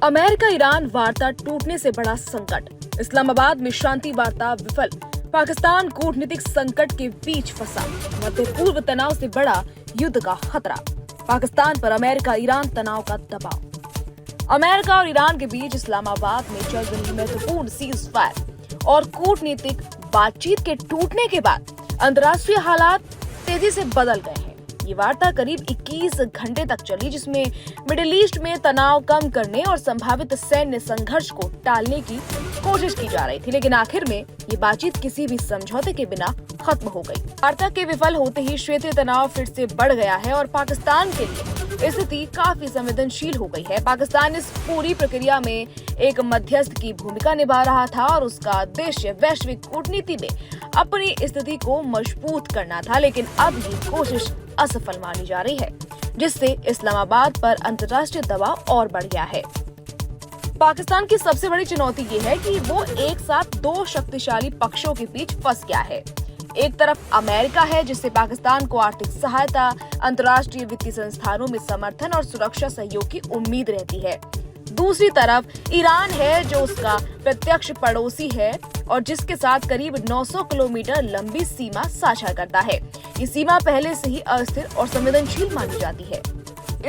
America Iran वार्ता टूटने से बड़ा संकट। इस्लामाबाद में शांति वार्ता विफल। पाकिस्तान कूटनीतिक संकट के बीच फंसा। मध्य पूर्व तनाव से बड़ा युद्ध का खतरा। पाकिस्तान पर अमेरिका ईरान तनाव का दबाव। अमेरिका और ईरान के बीच इस्लामाबाद में चल रही महत्वपूर्ण सीज फायर और कूटनीतिक बातचीत के टूटने के बाद अंतर्राष्ट्रीय हालात तेजी से बदल गए हैं। ये वार्ता करीब 21 घंटे तक चली, जिसमें मिडिल ईस्ट में तनाव कम करने और संभावित सैन्य संघर्ष को टालने की कोशिश की जा रही थी, लेकिन आखिर में ये बातचीत किसी भी समझौते के बिना खत्म हो गई। वार्ता के विफल होते ही क्षेत्रीय तनाव फिर से बढ़ गया है और पाकिस्तान के लिए स्थिति काफी संवेदनशील हो गई है। पाकिस्तान इस पूरी प्रक्रिया में एक मध्यस्थ की भूमिका निभा रहा था और उसका उद्देश्य वैश्विक कूटनीति में अपनी स्थिति को मजबूत करना था, लेकिन अब ये कोशिश असफल मानी जा रही है, जिससे इस्लामाबाद पर अंतर्राष्ट्रीय दबाव और बढ़ गया है। पाकिस्तान की सबसे बड़ी चुनौती ये है कि वो एक साथ दो शक्तिशाली पक्षों के बीच फंस गया है। एक तरफ अमेरिका है, जिससे पाकिस्तान को आर्थिक सहायता, अंतर्राष्ट्रीय वित्तीय संस्थानों में समर्थन और सुरक्षा सहयोग की उम्मीद रहती है। दूसरी तरफ ईरान है, जो उसका प्रत्यक्ष पड़ोसी है और जिसके साथ करीब 900 किलोमीटर लंबी सीमा साझा करता है। ये सीमा पहले से ही अस्थिर और संवेदनशील मानी जाती है।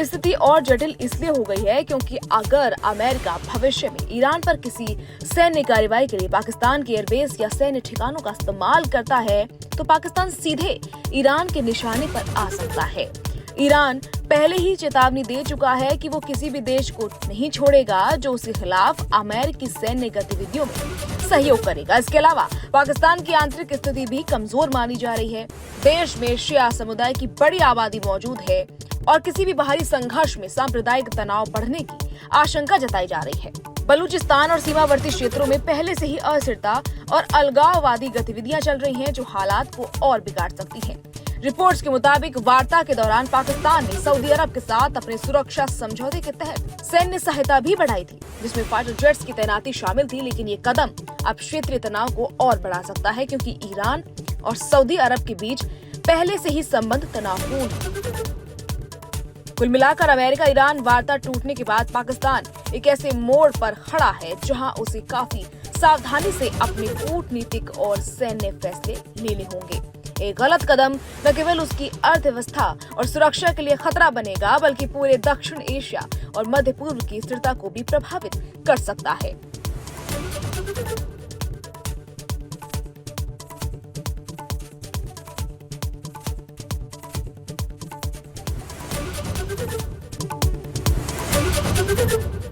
स्थिति और जटिल इसलिए हो गई है क्योंकि अगर अमेरिका भविष्य में ईरान पर किसी सैन्य कार्रवाई के लिए पाकिस्तान के एयरबेस या सैन्य ठिकानों का इस्तेमाल करता है, तो पाकिस्तान सीधे ईरान के निशाने पर आ सकता है। ईरान पहले ही चेतावनी दे चुका है कि वो किसी भी देश को नहीं छोड़ेगा जो उसके खिलाफ अमेरिकी सैन्य गतिविधियों में सहयोग करेगा। इसके अलावा पाकिस्तान की आंतरिक स्थिति भी कमजोर मानी जा रही है। देश में शिया समुदाय की बड़ी आबादी मौजूद है और किसी भी बाहरी संघर्ष में सांप्रदायिक तनाव बढ़ने की आशंका जताई जा रही है। बलूचिस्तान और सीमावर्ती क्षेत्रों में पहले से ही अस्थिरता और अलगाववादी गतिविधियां चल रही हैं, जो हालात को और बिगाड़ सकती हैं। रिपोर्ट्स के मुताबिक वार्ता के दौरान पाकिस्तान ने सऊदी अरब के साथ अपने सुरक्षा समझौते के तहत सैन्य सहायता भी बढ़ाई थी, जिसमें फाइटर जेट्स की तैनाती शामिल थी, लेकिन ये कदम अब क्षेत्रीय तनाव को और बढ़ा सकता है क्योंकि ईरान और सऊदी अरब के बीच पहले से ही संबंध तनावपूर्ण है। कुल मिलाकर अमेरिका ईरान वार्ता टूटने के बाद पाकिस्तान एक ऐसे मोड़ पर खड़ा है जहां उसे काफी सावधानी से अपने कूटनीतिक और सैन्य फैसले लेने होंगे। एक गलत कदम न केवल उसकी अर्थव्यवस्था और सुरक्षा के लिए खतरा बनेगा, बल्कि पूरे दक्षिण एशिया और मध्य पूर्व की स्थिरता को भी प्रभावित कर सकता है। Thank you.